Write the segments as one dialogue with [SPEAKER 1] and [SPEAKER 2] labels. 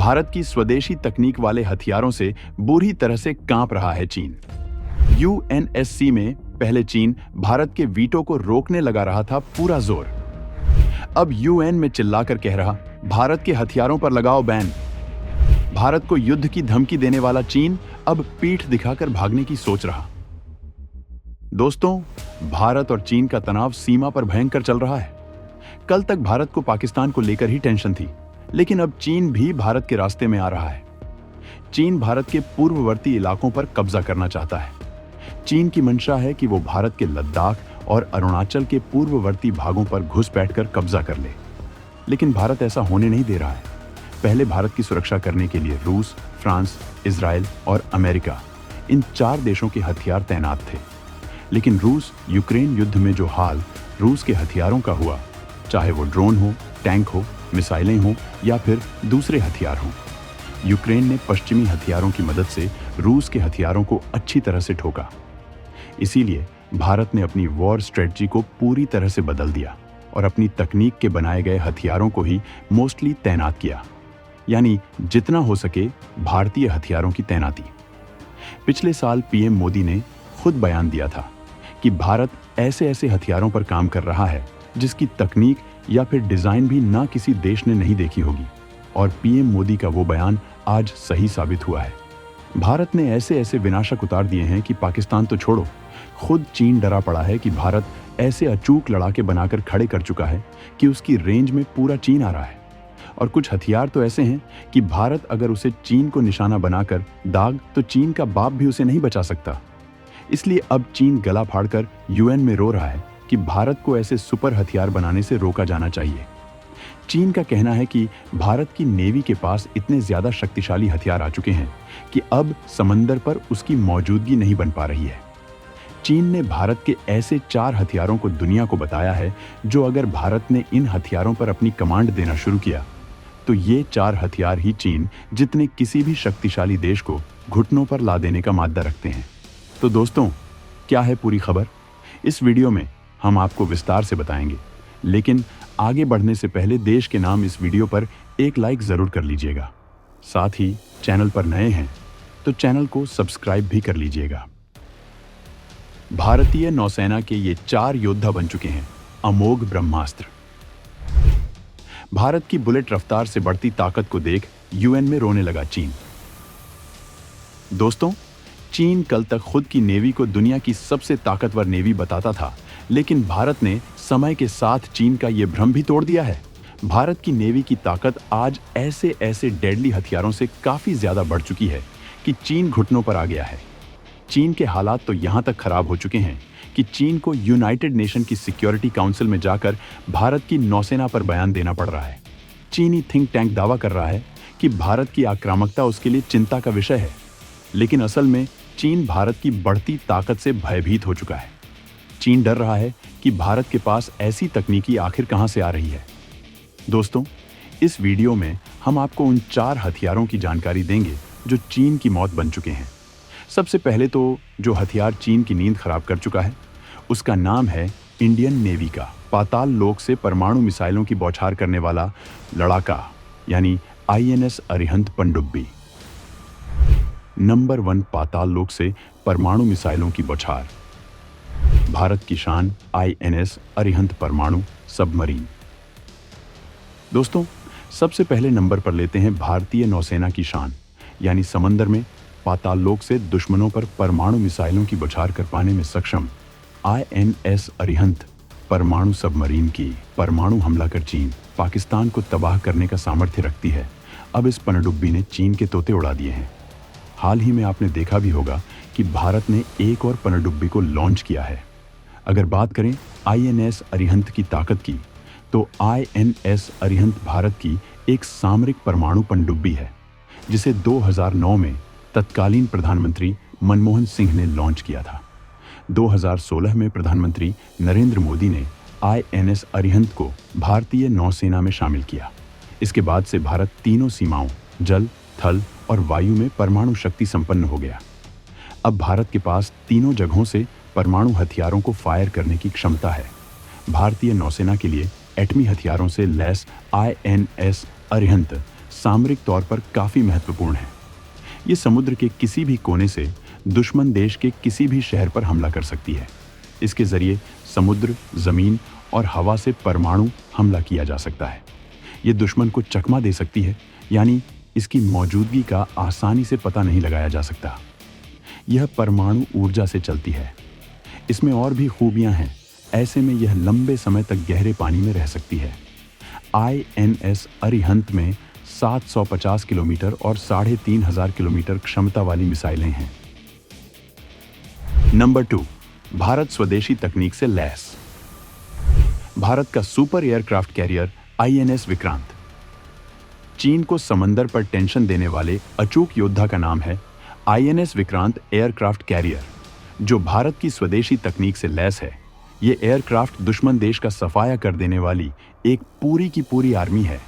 [SPEAKER 1] भारत की स्वदेशी तकनीक वाले हथियारों से बुरी तरह से कांप रहा है चीन। यूएनएससी में पहले चीन भारत के वीटो को रोकने लगा रहा था पूरा जोर। अब यूएन में चिल्लाकर कह रहा, भारत के हथियारों पर लगाओ बैन। भारत को युद्ध की धमकी देने वाला चीन अब पीठ दिखाकर भागने की सोच रहा। दोस्तों, भारत और चीन का तनाव सीमा पर भयंकर चल रहा है। कल तक भारत को पाकिस्तान को लेकर ही टेंशन थी, लेकिन अब चीन भी भारत के रास्ते में आ रहा है। चीन भारत के पूर्ववर्ती इलाकों पर कब्जा करना चाहता है। चीन की मंशा है कि वो भारत के लद्दाख और अरुणाचल के पूर्ववर्ती भागों पर घुस बैठकर कब्जा कर ले, लेकिन भारत ऐसा होने नहीं दे रहा है। पहले भारत की सुरक्षा करने के लिए रूस, फ्रांस, इजराइल और अमेरिका, इन 4 देशों के हथियार तैनात थे। लेकिन रूस यूक्रेन युद्ध में जो हाल रूस के हथियारों का हुआ, चाहे वो ड्रोन हो, टैंक हो, मिसाइलें हो या फिर दूसरे हथियार हों, यूक्रेन ने पश्चिमी हथियारों की मदद से रूस के हथियारों को अच्छी तरह से ठोका। इसीलिए भारत ने अपनी वॉर स्ट्रेटजी को पूरी तरह से बदल दिया और अपनी तकनीक के बनाए गए हथियारों को ही मोस्टली तैनात किया, यानी जितना हो सके भारतीय हथियारों की तैनाती। पिछले साल पीएम मोदी ने खुद बयान दिया था कि भारत ऐसे ऐसे हथियारों पर काम कर रहा है जिसकी तकनीक या फिर डिजाइन भी ना किसी देश ने नहीं देखी होगी, और पीएम मोदी का वो बयान आज सही साबित हुआ है। भारत ने ऐसे ऐसे विनाशक उतार दिए हैं कि पाकिस्तान तो छोड़ो, खुद चीन डरा पड़ा है कि भारत ऐसे अचूक लड़ाके बनाकर खड़े कर चुका है कि उसकी रेंज में पूरा चीन आ रहा है। और कुछ हथियार तो ऐसे हैं कि भारत अगर उसे चीन को निशाना बनाकर दाग तो चीन का बाप भी उसे नहीं बचा सकता। इसलिए अब चीन गला फाड़कर यूएन में रो रहा है कि भारत को ऐसे सुपर हथियार बनाने से रोका जाना चाहिए। चीन का कहना है कि भारत की नेवी के पास इतने ज्यादा शक्तिशाली हथियार आ चुके हैं कि अब समंदर पर उसकी मौजूदगी नहीं बन पा रही है। चीन ने भारत के ऐसे 4 हथियारों को दुनिया को बताया है जो अगर भारत ने इन हथियारों पर अपनी कमांड देना शुरू किया तो ये 4 हथियार ही चीन जितने किसी भी शक्तिशाली देश को घुटनों पर ला देने का मादा रखते हैं। तो दोस्तों, क्या है पूरी खबर? इस वीडियो में हम आपको विस्तार से बताएंगे, लेकिन आगे बढ़ने से पहले देश के नाम इस वीडियो पर एक लाइक जरूर कर लीजिएगा। साथ ही चैनल पर नए हैं तो चैनल को सब्सक्राइब भी कर लीजिएगा। भारतीय नौसेना के ये 4 योद्धा बन चुके हैं अमोघ ब्रह्मास्त्र। भारत की बुलेट रफ्तार से बढ़ती ताकत को देख यूएन में रोने लगा चीन। दोस्तों, चीन कल तक खुद की नेवी को दुनिया की सबसे ताकतवर नेवी बताता था, लेकिन भारत ने समय के साथ चीन का यह भ्रम भी तोड़ दिया है। भारत की नेवी की ताकत आज ऐसे ऐसे डेडली हथियारों से काफी ज्यादा बढ़ चुकी है कि चीन घुटनों पर आ गया है। चीन के हालात तो यहां तक खराब हो चुके हैं कि चीन को यूनाइटेड नेशन की सिक्योरिटी काउंसिल में जाकर भारत की नौसेना पर बयान देना पड़ रहा है। चीनी थिंक टैंक दावा कर रहा है कि भारत की आक्रामकता उसके लिए चिंता का विषय है, लेकिन असल में चीन भारत की बढ़ती ताकत से भयभीत हो चुका है। चीन डर रहा है कि भारत के पास ऐसी तकनीकी आखिर कहां से आ रही है। दोस्तों, इस वीडियो में हम आपको उन 4 हथियारों की जानकारी देंगे जो चीन की मौत बन चुके हैं। सबसे पहले तो जो हथियार चीन की नींद खराब कर चुका है, उसका नाम है इंडियन नेवी का पाताल लोक से परमाणु मिसाइलों की बौछार करने वाला लड़ाका, यानी आईएनएस अरिहंत पनडुब्बी। नंबर 1 पाताल लोक से परमाणु मिसाइलों की बौछार। भारत की शान आईएनएस अरिहंत परमाणु सबमरीन। दोस्तों, सबसे पहले नंबर पर लेते हैं भारतीय नौसेना की शान, यानी समंदर में पाताल लोक से दुश्मनों पर परमाणु मिसाइलों की बौछार कर पाने में सक्षम आईएनएस अरिहंत परमाणु सबमरीन की। परमाणु हमला कर चीन पाकिस्तान को तबाह करने का सामर्थ्य रखती है। अब इस पनडुब्बी ने चीन के तोते उड़ा दिए हैं। हाल ही में आपने देखा भी होगा कि भारत ने एक और पनडुब्बी को लॉन्च किया है। अगर बात करें आईएनएस अरिहंत की ताकत की, तो आईएनएस अरिहंत भारत की एक सामरिक परमाणु पनडुब्बी है, जिसे 2009 में तत्कालीन प्रधानमंत्री मनमोहन सिंह ने लॉन्च किया था। 2016 में प्रधानमंत्री नरेंद्र मोदी ने आईएनएस अरिहंत को भारतीय नौसेना में शामिल किया। इसके बाद से भारत तीनों सीमाओं जल, थल और वायु में परमाणु शक्ति संपन्न हो गया। अब भारत के पास तीनों जगहों से परमाणु हथियारों को फायर करने की क्षमता है। भारतीय नौसेना के लिए एटमी हथियारों से लैस आईएनएस अरिहंत सामरिक तौर पर काफी महत्वपूर्ण है। ये समुद्र के किसी भी कोने से दुश्मन देश के किसी भी शहर पर हमला कर सकती है। इसके जरिए समुद्र, जमीन और हवा से परमाणु हमला किया जा सकता है। ये दुश्मन को चकमा दे सकती है, यानी इसकी मौजूदगी का आसानी से पता नहीं लगाया जा सकता। यह परमाणु ऊर्जा से चलती है। इसमें और भी खूबियां हैं। ऐसे में यह लंबे समय तक गहरे पानी में रह सकती है। INS अरिहंत में 750 किलोमीटर और 3500 किलोमीटर क्षमता वाली मिसाइलें हैं। नंबर 2, भारत स्वदेशी तकनीक से लैस। भारत का super aircraft carrier INS Vikrant. चीन को समंदर पर टेंशन देने वाले अचूक योद्धा का नाम है INS विक्रांत एयरक्राफ्ट कैरियर, जो भारत की स्वदेशी तकनीक से लैस है। ये एयरक्राफ्ट दुश्मन देश का सफाया कर देने वाली एक पूरी की पूरी आर्मी है।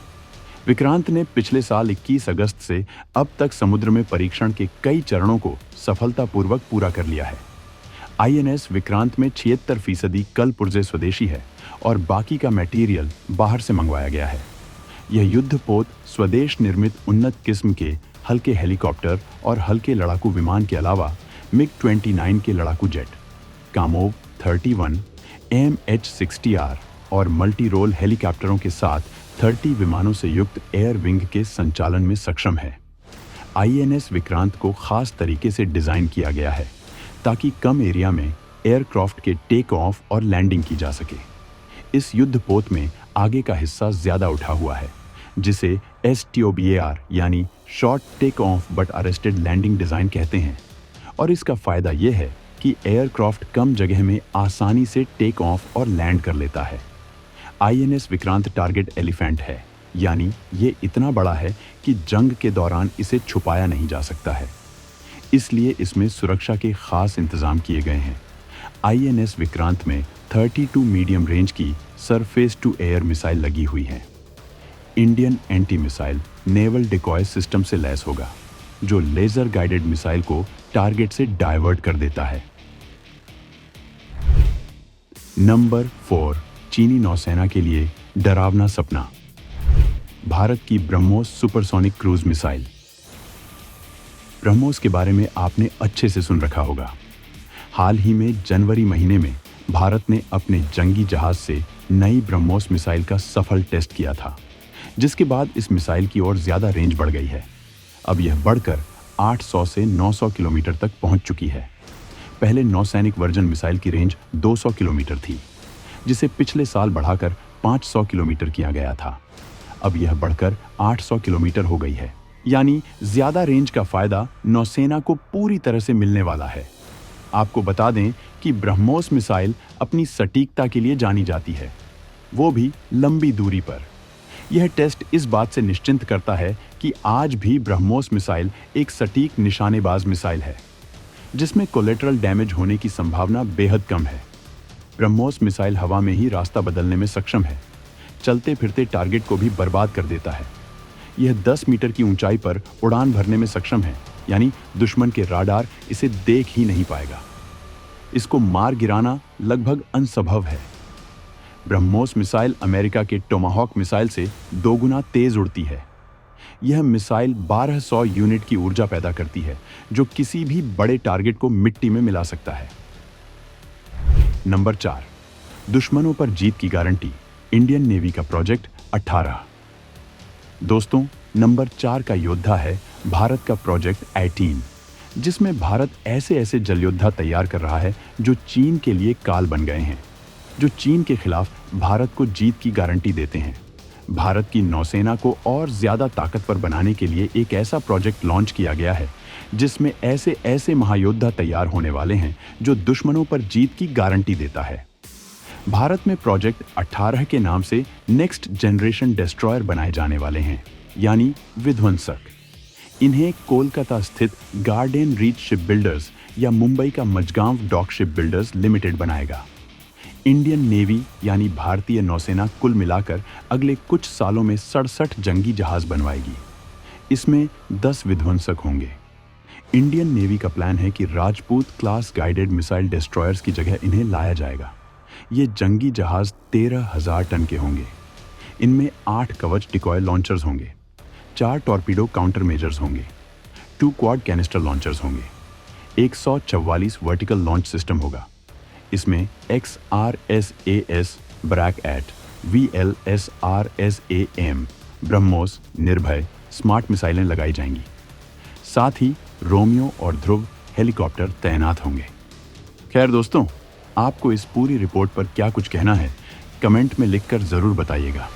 [SPEAKER 1] विक्रांत ने पिछले साल 21 अगस्त से अब तक समुद्र में परीक्षण के कई चरणों को सफलतापूर्वक पूरा कर लिया है। INS विक्रांत में 76% कल पुर्जे स्वदेशी है और बाकी का मटेरियल बाहर से मंगवाया गया है। यह युद्धपोत स्वदेश निर्मित उन्नत किस्म के हल्के हेलीकॉप्टर और हल्के लड़ाकू विमान के अलावा MiG-29 के लड़ाकू जेट, कामोव 31, MH-60R और मल्टी रोल हेलीकॉप्टरों के साथ 30 विमानों से युक्त एयर विंग के संचालन में सक्षम है। INS विक्रांत को खास तरीके से डिजाइन किया गया है ताकि कम एरिया में एयरक्राफ्ट के टेक ऑफ और लैंडिंग की जा सके। इस युद्धपोत में आगे का हिस्सा ज्यादा उठा हुआ है, जिसे STOBAR यानी short take off but arrested landing design कहते हैं। और इसका फायदा यह है कि एयरक्राफ्ट कम जगह में आसानी से टेक ऑफ और लैंड कर लेता है। INS विक्रांत टारगेट एलिफेंट है, यानी ये इतना बड़ा है कि जंग के दौरान इसे छुपाया नहीं जा सकता है। इसलिए इसमें सुरक्षा के खास इंतजाम किए गए हैं। INS विक्रांत में 32 मीडियम रेंज की सरफेस टू एयर मिसाइल लगी हुई है। Indian anti missile naval decoy system से लैस होगा, जो लेजर गाइडेड मिसाइल को टारगेट से डाइवर्ट कर देता है। नंबर 4, चीनी नौसेना के लिए डरावना सपना। भारत की BrahMos supersonic cruise missile. BrahMos के बारे में आपने अच्छे से सुन रखा होगा। हाल ही में जनवरी महीने में भारत ने अपने जंगी जहाज से नई ब्रह्मोस मिसाइल का सफल टेस्ट किया था, जिसके बाद इस मिसाइल की ओर ज्यादा रेंज बढ़ गई है। अब यह बढ़कर 800 से 900 किलोमीटर तक पहुंच चुकी है। पहले नौसैनिक वर्जन मिसाइल की रेंज 200 किलोमीटर थी, जिसे पिछले साल बढ़ाकर 500 किलोमीटर किया गया था। अब यह बढ़कर 800 किलोमीटर हो गई है, यानी ज्यादा रेंज का फायदा नौसेना को पूरी तरह से मिलने वाला है। आपको बता दें कि ब्रह्मोस मिसाइल अपनी सटीकता के लिए जानी जाती है, वो भी लंबी दूरी पर। यह टेस्ट इस बात से निश्चिंत करता है कि आज भी ब्रह्मोस मिसाइल एक सटीक निशानेबाज मिसाइल है, जिसमें कोलेटरल डैमेज होने की संभावना बेहद कम है। ब्रह्मोस मिसाइल हवा में ही रास्ता बदलने में सक्षम है, चलते फिरते टारगेट को भी बर्बाद कर देता है। यह 10 मीटर की ऊंचाई पर उड़ान भरने में सक्षम है, यानी दुश्मन के राडार इसे देख ही नहीं पाएगा। इसको मार गिराना लगभग असंभव है। ब्रह्मोस मिसाइल अमेरिका के टोमाहॉक मिसाइल से 2 गुना तेज उड़ती है। यह मिसाइल 1200 यूनिट की ऊर्जा पैदा करती है, जो किसी भी बड़े टारगेट को मिट्टी में मिला सकता है। नंबर 4, दुश्मनों पर जीत की गारंटी। इंडियन नेवी का प्रोजेक्ट 18। दोस्तों, नंबर 4 का योद्धा है भारत का प्रोजेक्ट 18, जिसमें भारत ऐसे ऐसे जल योद्धा तैयार कर रहा है जो चीन के लिए काल बन गए हैं, जो चीन के खिलाफ भारत को जीत की गारंटी देते हैं। भारत की नौसेना को और ज्यादा ताकतवर बनाने के लिए एक ऐसा प्रोजेक्ट लॉन्च किया गया है, जिसमें ऐसे ऐसे महायोद्धा तैयार होने वाले हैं जो दुश्मनों पर जीत की गारंटी देता है। भारत में प्रोजेक्ट 18 के नाम से नेक्स्ट जनरेशन डिस्ट्रॉयर बनाए जाने वाले हैं, यानी विध्वंसक। इन्हें कोलकाता स्थित गार्डन रीच शिप बिल्डर्स या मुंबई का Mazagon dock ship builders limited बनाएगा। इंडियन नेवी यानी भारतीय नौसेना कुल मिलाकर अगले कुछ सालों में 67 जंगी जहाज बनवाएगी। इसमें 10 विध्वंसक होंगे। इंडियन नेवी का प्लान है कि Rajput class guided missile destroyers की जगह इन्हें लाया जाएगा। ये जंगी जहाज 13,000 टन के होंगे। इनमें 8 कवच डिकॉय लॉन्चर्स होंगे, 4 टॉर्पीडो काउंटर मेजर्स होंगे, 2 क्वाड कैनिस्टर लॉन्चर्स होंगे, 144 वर्टिकल लॉन्च सिस्टम होगा। इसमें XRSAS Barak eight, VLSRSAM, BrahMos, Nirbhay smart मिसाइलें लगाई जाएंगी। साथ ही रोमियो और ध्रुव हेलीकॉप्टर तैनात होंगे। खैर दोस्तों, आपको इस पूरी रिपोर्ट पर क्या कुछ कहना है, कमेंट में लिखकर जरूर बताइएगा।